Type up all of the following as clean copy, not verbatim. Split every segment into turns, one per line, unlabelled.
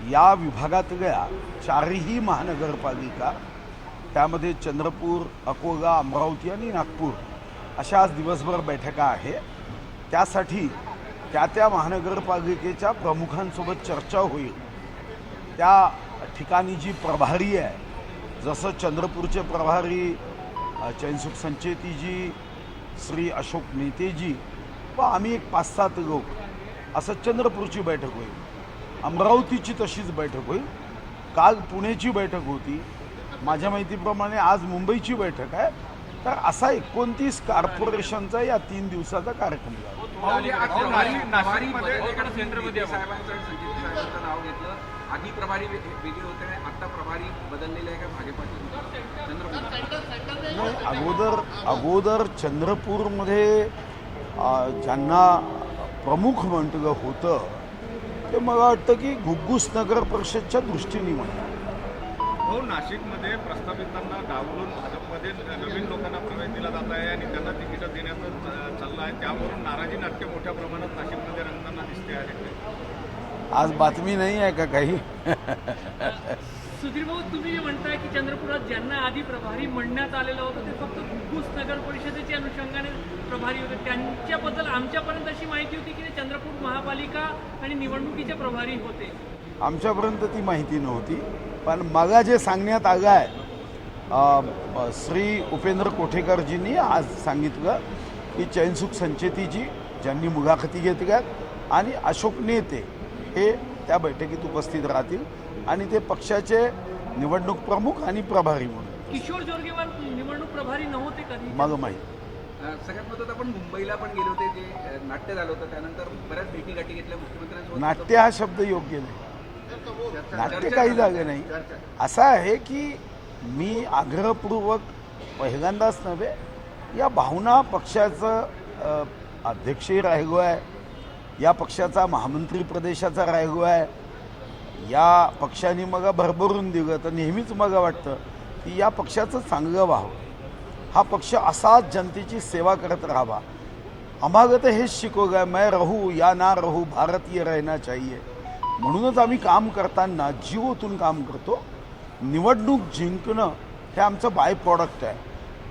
या विभागातल्या चारही महानगरपालिका, त्यामध्ये चंद्रपूर, अकोला, अमरावती आणि नागपूर अशा आज दिवसभर बैठका आहे। त्यासाठी त्या महानगरपालिकेच्या प्रमुखांसोबत चर्चा होईल। त्या ठिकाणी जी प्रभारी आहे, जसं चंद्रपूरचे प्रभारी चैनसुख संचेतीजी, श्री अशोक नेतेजी व आम्ही एक 5-7 लोक असं चंद्रपूरची बैठक होईल। अमरावतीची तशीच बैठक होईल। काल पुण्याची बैठक होती, माझ्या माहितीप्रमाणे आज मुंबईची बैठक आहे। तर असा 29 कॉर्पोरेशनचा या 3 दिवसाचा कार्यक्रम आहे।
आधी प्रभारी वेगळे होते, आता प्रभारी बदललेले आहे का भाजपाचे?
अगोदर चंद्रपूरमध्ये ज्यांना प्रमुख म्हटलं होतं ते मला वाटतं की घुग्गुस नगर परिषदच्या दृष्टीने म्हणतात।
हो, नाशिकमध्ये प्रस्थापितांना डावलून भाजपमध्ये नवीन लोकांना प्रवेश दिला जात आहे आणि त्यांना तिकीट देण्याचं चाललं आहे। त्यावरून नाराजी नाट्य मोठ्या प्रमाणात नाशिकमध्ये रंगताना दिसते आहे।
आज बातमी नाही आहे का काही?
सुधीर भाऊ, तुम्ही जे म्हणताय की चंद्रपुरात ज्यांना आधी प्रभारी म्हणण्यात आलेलं होतं ते फक्त घुग्गुस नगर परिषदेच्या अनुषंगाने प्रभारी होते, त्यांच्याबद्दल आमच्यापर्यंत अशी माहिती होती की ते चंद्रपूर महापालिका आणि निवडणुकीचे प्रभारी होते।
आमच्यापर्यंत ती माहिती नव्हती, पण मला जे सांगण्यात आलं आहे, श्री उपेंद्र कोठेकरजींनी आज सांगितलं की चैनसुख संचेतीजी ज्यांनी मुलाखती घेतल्यात आणि अशोक नेते हे त्या बैठकीत उपस्थित राहतील आणि ते पक्षाचे निवडणूक प्रमुख आणि प्रभारी म्हणून।
किशोर जोरगेवार निवडणूक प्रभारी नव्हते कधी?
मला माहिती।
सगळ्यात महत्त्वाचं, आपण मुंबईला पण गेलो होते, जे नाट्य झालं होतं, त्यानंतर बऱ्याच भेटी घेतल्या मुख्यमंत्र्यांसोबत।
नाट्य हा शब्द योग्य नाही, नाट्य काही झालं नाही। असं आहे की मी आग्रहपूर्वक पहिल्यांदाच नव्हे, या भावना पक्षाचं अध्यक्षही राहिलो आहे, या पक्षाचा महामंत्री प्रदेशाचा राहिलो आहे, या पक्षाने मला भरभरून दिलं तर नेहमीच मला वाटतं की या पक्षाचं चांगलं व्हावं, हा पक्ष असाच जनतेची सेवा करत राहावा। आम्हाला तर हेच शिकवलं आहे, मैं रहू या ना रहू भारतीय रहना चाहिए। म्हणूनच आम्ही काम करताना जीव ओतून काम करतो। निवडणूक जिंकणं हे आमचं बाय प्रॉडक्ट आहे,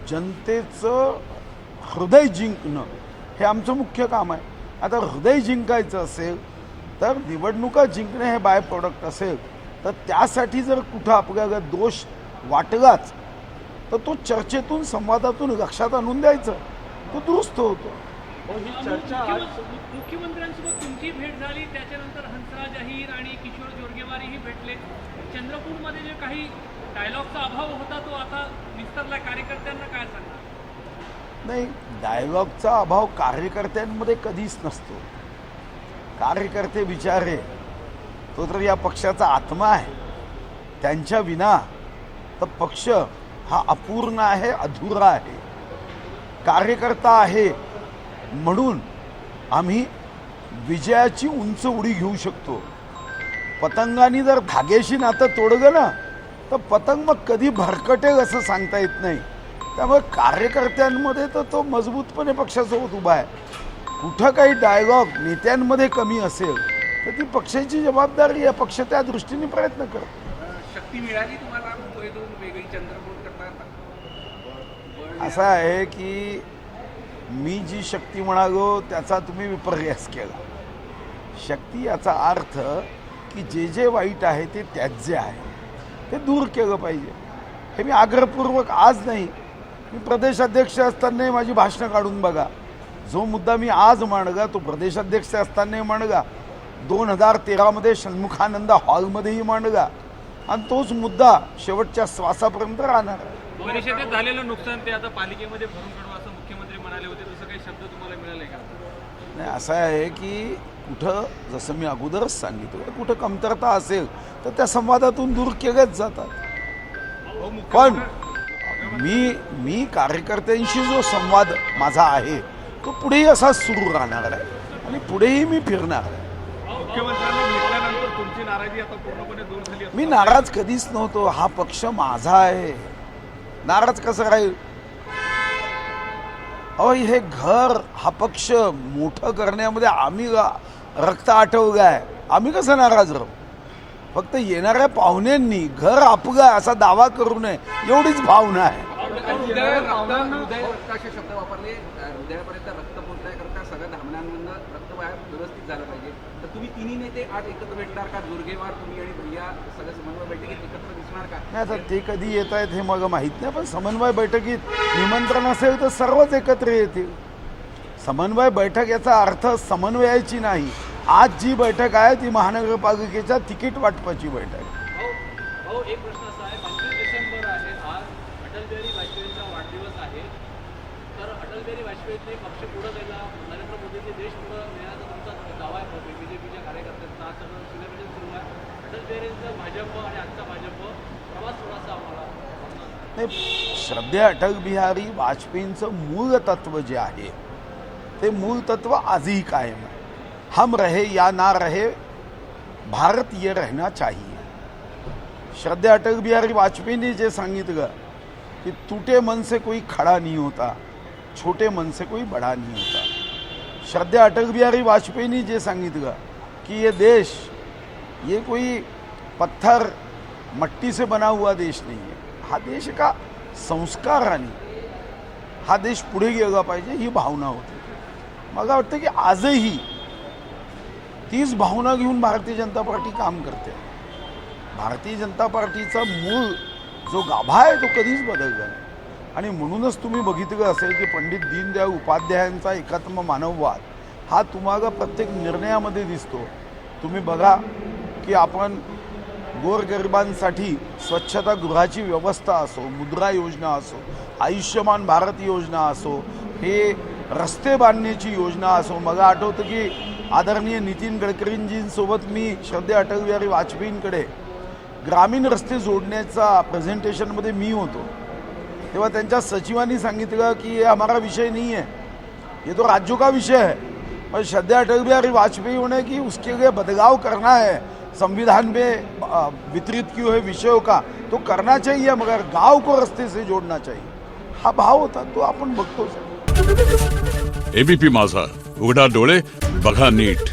जनतेचं हृदय जिंकणं हे आमचं मुख्य काम आहे। आता हृदय जिंकायचं असेल तर निवडणुका जिंकणे हे बाय प्रॉडक्ट असेल, तर त्यासाठी जर कुठं आपल्याला दोष वाटलाच तर तो चर्चेतून, संवादातून लक्षात आणून द्यायचं, तो दुरुस्त होतो।
मुख्यमंत्र्यांसोबत तुमची भेट झाली, त्याच्यानंतर हंसराज अहिर आणि किशोर जोरगेवारही भेटले। चंद्रपूरमध्ये जे काही डायलॉगचा अभाव होता तो आता विस्तारला, कार्यकर्त्यांना काय सांगणार?
नाही, डायलॉगचा अभाव कार्यकर्त्यांमध्ये कधीच नसतो। कार्यकर्ते बिचारे तो तर या पक्षाचा आत्मा आहे, त्यांच्या विना तर पक्ष हा अपूर्ण आहे, अधुरा आहे। कार्यकर्ता आहे म्हणून आम्ही विजयाची उंच उडी घेऊ शकतो। पतंगाने जर धाग्याशी नातं तोडलं ना तर पतंग मग कधी भरकटेल असं सांगता येत नाही। त्यामुळे कार्यकर्त्यांमध्ये तर तो मजबूतपणे पक्षासोबत उभा आहे। कुठं काही डायलॉग नेत्यांमध्ये कमी असेल तर ती पक्षाची जबाबदारी आहे, पक्ष त्या दृष्टीने प्रयत्न करतो।
शक्ती मिळाली तुम्हाला मुंबईतून वेगळी चंद्रपूर करता?
असं आहे की मी जी शक्ती म्हणालो त्याचा तुम्ही विपर्यास केला। शक्ती याचा अर्थ की जे जे वाईट आहे ते त्याज्य आहे, ते दूर केलं पाहिजे। हे मी आग्रहपूर्वक आज नाही, मी प्रदेशाध्यक्ष असतानाही माझी भाषणं काढून बघा। जो मुद्दा मी आज मांडला तो प्रदेशाध्यक्ष असतानाही मांडला, 2013 षण्मुखानंद हॉलमध्येही मांडला आणि तोच मुद्दा शेवटच्या श्वासापर्यंत राहणार।
परिषदेत झालेलं नुकसान ते आता पालिकेमध्ये भरून काढू असं मुख्यमंत्री म्हणाले होते, तसं काही शब्द तुम्हाला मिळाले का?
नाही, असं आहे की कुठं, जसं मी अगोदरच सांगितलं, कुठं कमतरता असेल तर त्या संवादातून दूर केल्याच जातात। पण मी कार्यकर्त्यांशी जो संवाद माझा आहे तो पुढेही असाच सुरू राहणार आहे आणि पुढेही मी फिरणार आहे।
मुख्यमंत्र्यांना भेटल्यानंतर तुमची नाराजी आता पूर्णपणे दूर झाली?
मी नाराज कधीच नव्हतो, हा पक्ष माझा आहे, नाराज कसं राहील? अहो, हे घर, हा पक्ष मोठं करण्यामध्ये आम्ही रक्त आटवलं आहे, आम्ही कसं नाराज राहू? फक्त येणाऱ्या पाहुण्यांनी घर आपलं असा दावा करू नये एवढीच भावना आहे.
रक्त असे शब्द वापरले. हृदयापर्यंत रक्त पोहोचण्याकरता सगळ्या धामण्यांमधनं रक्त वाया व्यवस्थित झालं पाहिजे. तर तुम्ही तिन्ही नेते आज एकत्र भेटणार का? दुर्गेवार तुम्ही आणि भैया सगळं समन्वय बैठकीत एकत्र दिसणार का?
नाही, आता ते कधी येत आहेत हे मला माहीत नाही, पण समन्वय बैठकीत निमंत्रण असेल तर सर्वच एकत्र येतील. समन्वय बैठक याचा अर्थ समन्वयाची नाही. आज जी बैठक आहे ती महानगरपालिकेच्या तिकीट वाटपाची बैठक.
भाऊ एक प्रश्न असा आहे, 25 डिसेंबर आहे आज, अटल बिहारी वाजपेयींचा वाढदिवस आहे. तर अटल बिहारी वाजपेयींचे पक्ष पुढे जायला, नरेंद्र मोदींचे देश पुढे नेण्याचा तुमचा दावा आहे. बीजेपीच्या कार्यकर्त्यांचा आज सगळं सेलिब्रेशन सुरू आहे. अटल बिहारींचा भाजप आणि आजचा भाजप प्रवास थोडासा आम्हाला
नाही, श्रद्धेय अटल बिहारी वाजपेयींचं मूळ तत्व जे आहे ते मूळ तत्व आजही कायम आहे. हम रहे या ना रहे, भारत ये रहना चाहिए. श्रद्धेय अटल बिहारी वाजपेयींनी जे सांगितलं की टूटे मन से कोई खड़ा नहीं होता, छोटे मन से कोई बड़ा नहीं होता. श्रद्धेय अटल बिहारी वाजपेयींनी जे सांगितलं कि ये देश ये कोई पत्थर मट्टी से बना हुआ देश नहीं है, हा देश का संस्काराने हा देश पुढे गेला पाहिजे ही भावना होती. मला वाटतं की आजही तीच भावना घेऊन भारतीय जनता पार्टी काम करते. भारतीय जनता पार्टीचा मूळ जो गाभा आहे तो कधीच बदलला नाही. आणि म्हणूनच तुम्ही बघितलं असेल की पंडित दीनदयाळ उपाध्यायांचा एकात्म मानववाद हा तुम्हाला प्रत्येक निर्णयामध्ये दिसतो. तुम्ही बघा की आपण गोरगरिबांसाठी स्वच्छतागृहाची व्यवस्था असो, मुद्रा योजना असो, आयुष्यमान भारत योजना असो, हे रस्ते बांधण्याची योजना असो. मला आठवतं की आदरणीय नितीन गडकरींजींसोबत मी श्रद्धेय अटल बिहारी वाजपेयींकडे ग्रामीण रस्ते जोडण्याचा प्रेझेंटेशनमध्ये मी होतो, तेव्हा त्यांच्या सचिवांनी सांगितलं की ये हमारा विषय नहीं है, ये तो राज्यों का विषय है. पर श्रद्धेय अटल बिहारी वाजपेयी होने की उसके लिए बदलाव करना है, संविधान में वितरित किए हुए विषयों का तो करना चाहिए, मगर गांव को रस्ते से जोड़ना चाहिए. हा भाव होता तो आपण बघतोच.
एबीपी माझा, उघडा डोळे बघा नीट.